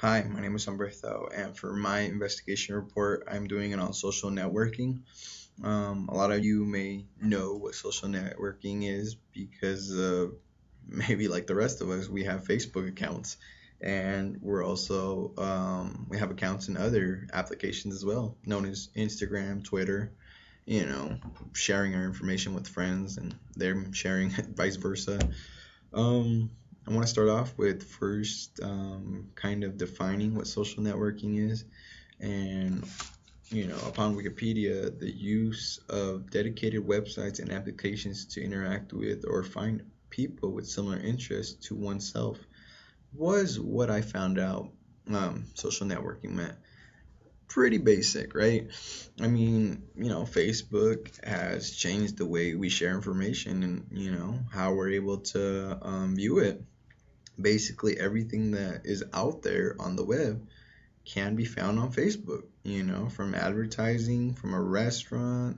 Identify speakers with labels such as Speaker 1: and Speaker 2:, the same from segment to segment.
Speaker 1: Hi, my name is Humberto, and for my investigation report, I'm doing it on social networking. A lot of you may know what social networking is because maybe like the rest of us, we have Facebook accounts, and we have accounts in other applications as well, known as Instagram, Twitter. You know, sharing our information with friends, and they're sharing vice versa. Um, I want to start off with first kind of defining what social networking is. And, upon Wikipedia, the use of dedicated websites and applications to interact with or find people with similar interests to oneself was what I found out social networking meant. Pretty basic, right? I mean, Facebook has changed the way we share information and, how we're able to view it. Basically everything that is out there on the web can be found on Facebook, from advertising from a restaurant,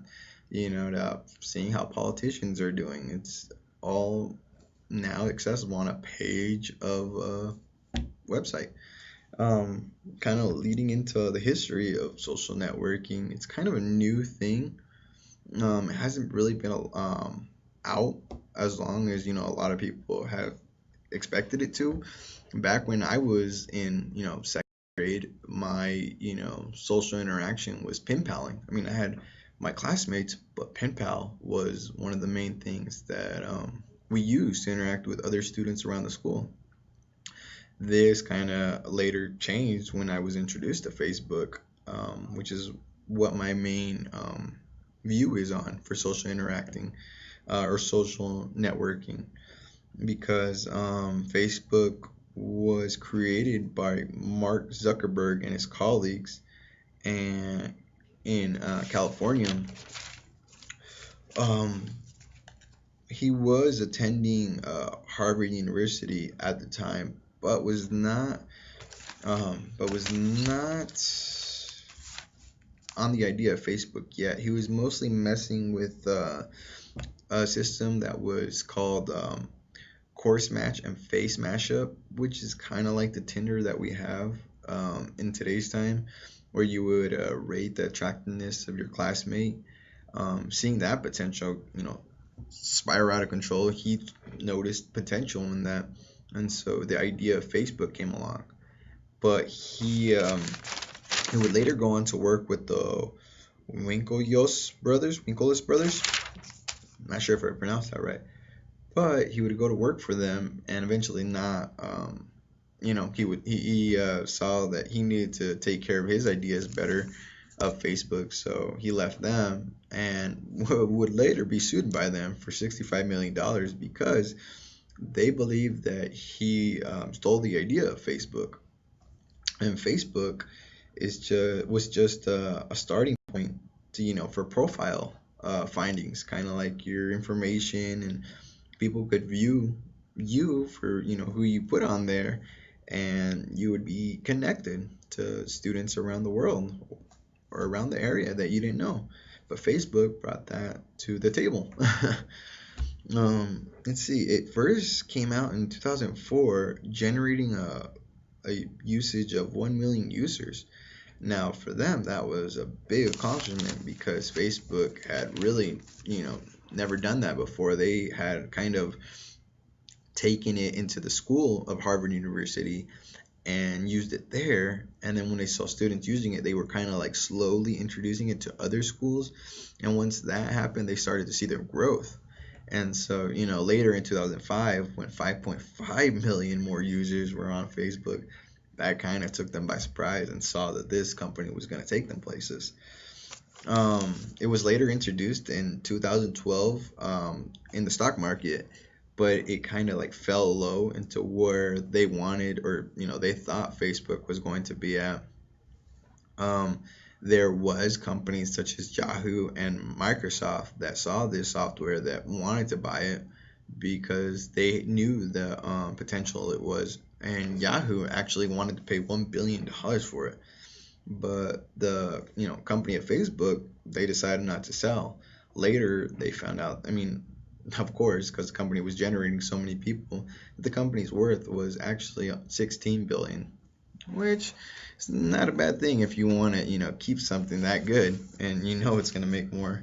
Speaker 1: to seeing how politicians are doing. It's all now accessible on a page of a website. Kind of leading into the history of social networking, it's kind of a new thing. It hasn't really been out as long as, a lot of people have expected it to. Back when I was in, second grade, my, social interaction was pen paling. I mean, I had my classmates, but pen pal was one of the main things that we used to interact with other students around the school. This kind of later changed when I was introduced to Facebook, which is what my main view is on for social interacting or social networking because Facebook was created by Mark Zuckerberg and his colleagues and in California. Um, he was attending Harvard University at the time, but was not on the idea of Facebook yet. He was mostly messing with a system that was called course match and face mashup, which is kind of like the Tinder that we have in today's time, where you would rate the attractiveness of your classmate. Seeing that potential, spiral out of control, he noticed potential in that, and so the idea of Facebook came along. But he would later go on to work with the Winklevoss brothers. Not sure if I pronounced that right, but he would go to work for them and eventually not he saw that he needed to take care of his ideas better of Facebook, so he left them and would later be sued by them for $65 million because they believed that he stole the idea of Facebook. And Facebook was just a starting point to for profile findings, kind of like your information, and people could view you for who you put on there, and you would be connected to students around the world or around the area that you didn't know. But Facebook brought that to the table. Let's see. It first came out in 2004, generating a usage of 1 million users. Now, for them, that was a big accomplishment because Facebook had really, never done that before. They had kind of taken it into the school of Harvard University and used it there. And then when they saw students using it, they were kind of like slowly introducing it to other schools. And once that happened, they started to see their growth. And so, later in 2005, when 5.5 million more users were on Facebook, that kind of took them by surprise and saw that this company was going to take them places. It was later introduced in 2012 in the stock market, but it kind of like fell low into where they wanted, or they thought Facebook was going to be at. Um, there was companies such as Yahoo and Microsoft that saw this software that wanted to buy it because they knew the potential it was, and Yahoo actually wanted to pay $1 billion for it. But the company at Facebook, they decided not to sell. Later, they found out. I mean, of course, because the company was generating so many people, the company's worth was actually 16 billion. which is not a bad thing if you want to, keep something that good and it's going to make more.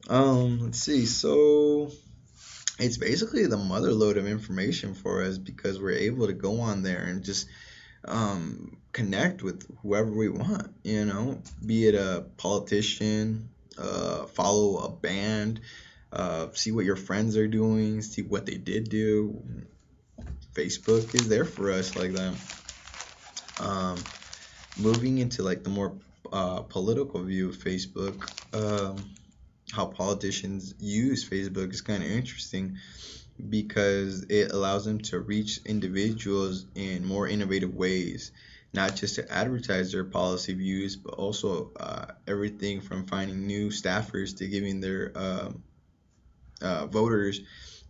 Speaker 1: Let's see. So it's basically the mother lode of information for us because we're able to go on there and just connect with whoever we want, be it a politician, follow a band, see what your friends are doing, see what they did do. Facebook is there for us like that. Um, Moving into like the more political view of Facebook, how politicians use Facebook is kind of interesting because it allows them to reach individuals in more innovative ways, not just to advertise their policy views, but also everything from finding new staffers to giving their voters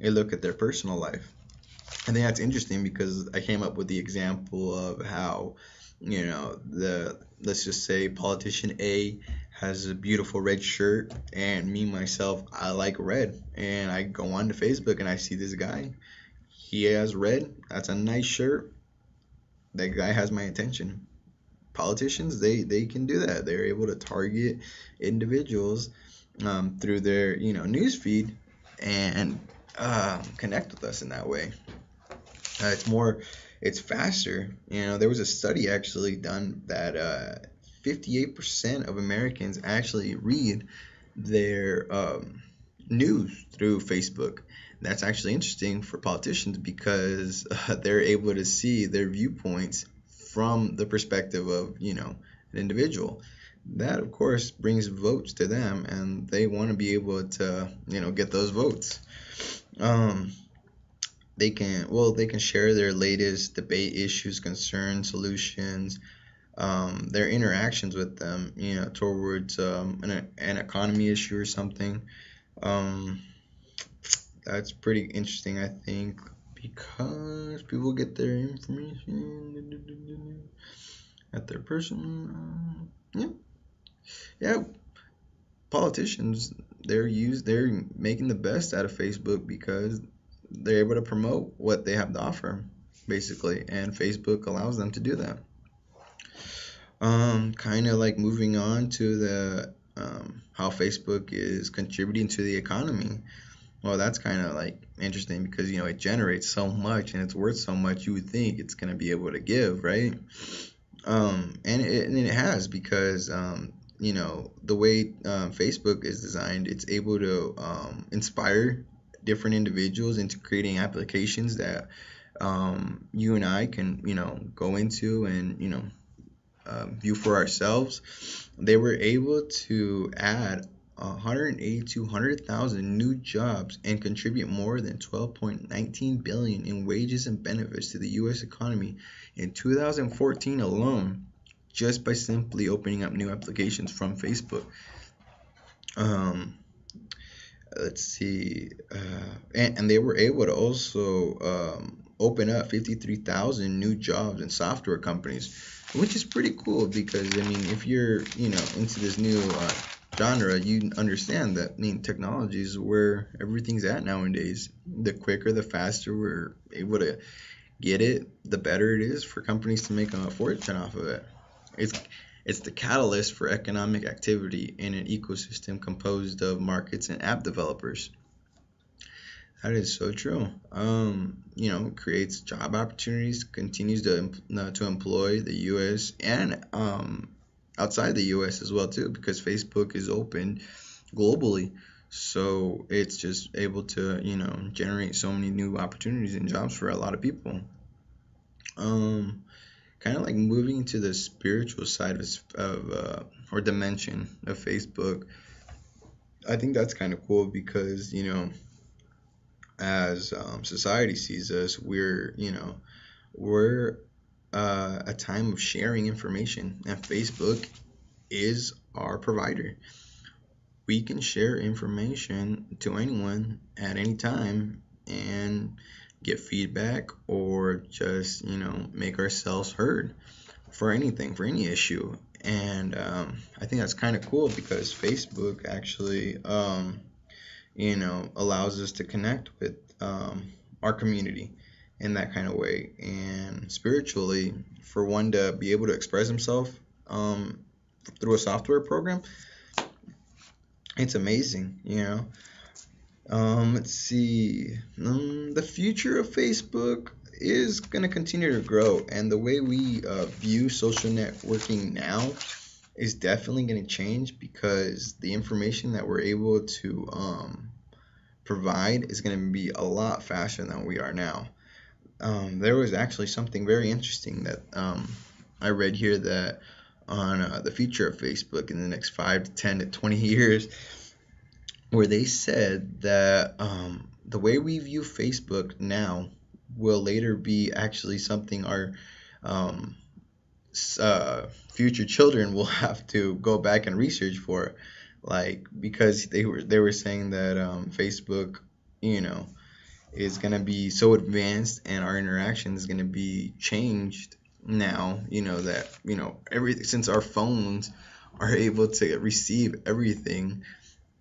Speaker 1: a look at their personal life. I think that's interesting because I came up with the example of how, the let's just say politician A has a beautiful red shirt, and me myself, I like red, and I go on to Facebook and I see this guy. He has red. That's a nice shirt. That guy has my attention. Politicians, they can do that. They're able to target individuals through their news feed and connect with us in that way. It's faster. There was a study actually done that 58% of Americans actually read their news through Facebook. That's actually interesting for politicians because they're able to see their viewpoints from the perspective of, an individual. That, of course, brings votes to them, and they want to be able to, get those votes. Um, they can share their latest debate issues, concerns, solutions, their interactions with them, towards an economy issue or something. Um, that's pretty interesting, I think, because people get their information at their person. Yeah, yeah. Politicians, they're making the best out of Facebook because they're able to promote what they have to offer, basically, and Facebook allows them to do that. Kind of like moving on to the how Facebook is contributing to the economy. Well, that's kind of like interesting because it generates so much and it's worth so much. You would think it's gonna be able to give, right? And it has because the way Facebook is designed, it's able to inspire different individuals into creating applications that you and I can go into and view for ourselves. They were able to add 180 to 100,000 new jobs and contribute more than 12.19 billion in wages and benefits to the U.S. economy in 2014 alone, just by simply opening up new applications from Facebook. Um, let's see, and they were able to also open up 53,000 new jobs in software companies, which is pretty cool because I mean, if you're into this new genre, you understand that technology is where everything's at nowadays. The quicker, the faster we're able to get it, the better it is for companies to make a fortune off of it. It's it's the catalyst for economic activity in an ecosystem composed of markets and app developers. That is so true. Creates job opportunities, continues to employ the U.S. and outside the U.S. as well too, because Facebook is open globally. So it's just able to generate so many new opportunities and jobs for a lot of people. Um, Kind of like moving to the spiritual side of or dimension of Facebook. I think that's kind of cool because as society sees us, we're a time of sharing information, and Facebook is our provider. We can share information to anyone at any time and get feedback or just make ourselves heard for anything, for any issue. And I think that's kind of cool because Facebook actually allows us to connect with our community. in that kind of way. And spiritually, for one to be able to express himself um, through a software program, it's amazing, you know. Let's see. The future of Facebook is going to continue to grow, and the way we view social networking now is definitely going to change because the information that we're able to provide is going to be a lot faster than we are now. There was actually something very interesting that I read here that on the future of Facebook in the next 5 to 10 to 20 years, where they said that the way we view Facebook now will later be actually something our um, future children will have to go back and research for, like because they were saying that Facebook, you know, is gonna be so advanced and our interaction is gonna be changed now. You know that every since our phones are able to receive everything,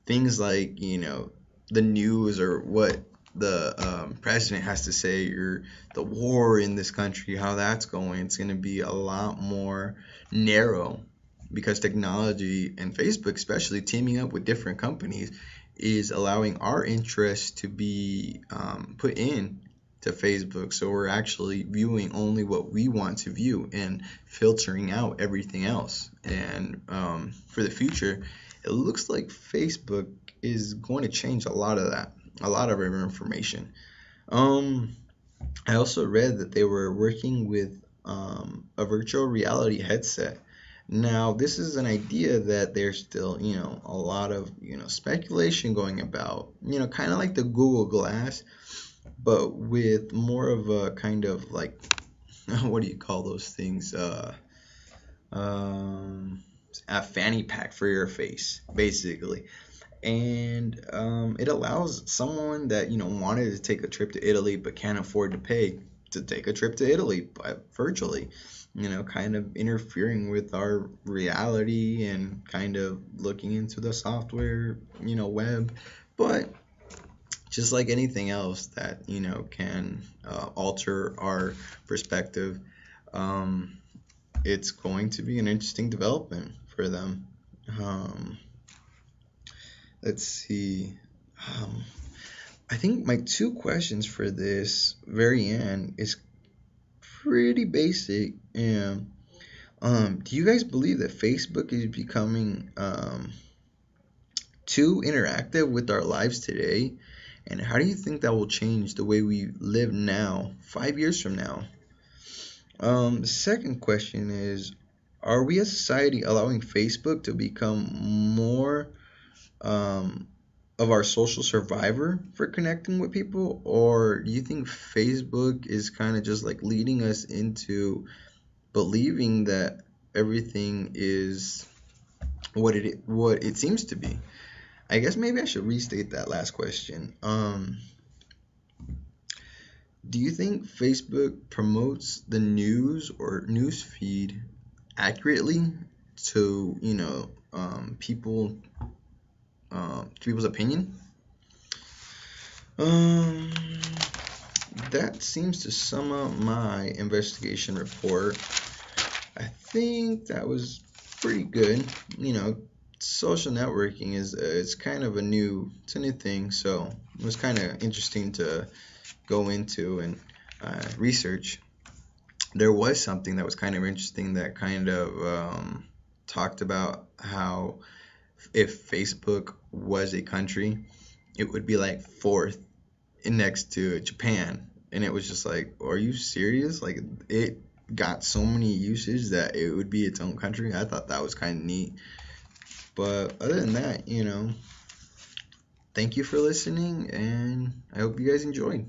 Speaker 1: things like the news or what the president has to say or the war in this country, how that's going, it's going to be a lot more narrow because technology and Facebook, especially teaming up with different companies, is allowing our interests to be put in to Facebook. So we're actually viewing only what we want to view and filtering out everything else. And for the future, it looks like Facebook is going to change a lot of that, a lot of our information. Um, I also read that they were working with a virtual reality headset. Now, this is an idea that there's still, a lot of, speculation going about, kind of like the Google Glass, but with more of a kind of like, what do you call those things? Um, a fanny pack for your face, basically. And it allows someone that wanted to take a trip to Italy but can't afford to pay to take a trip to Italy but virtually, kind of interfering with our reality and kind of looking into the software, web. But just like anything else that can alter our perspective, um, it's going to be an interesting development for them. um, let's see. um, I think my two questions for this very end is pretty basic. And do you guys believe that Facebook is becoming too interactive with our lives today? And how do you think that will change the way we live now, 5 years from now? The second question is, are we as a society allowing Facebook to become more um, of our social survivor for connecting with people, or do you think Facebook is kind of just like leading us into believing that everything is what it seems to be? I guess maybe I should restate that last question. Do you think Facebook promotes the news or news feed accurately to people's opinion? Um, that seems to sum up my investigation report. I think that was pretty good. Social networking is kind of it's a new thing, so it was kind of interesting to go into and research. There was something that was kind of interesting that kind of talked about how if Facebook was a country, it would be like fourth next to Japan. And it was just like, are you serious? Like, it got so many uses that it would be its own country. I thought that was kind of neat. But other than that, thank you for listening, and I hope you guys enjoyed.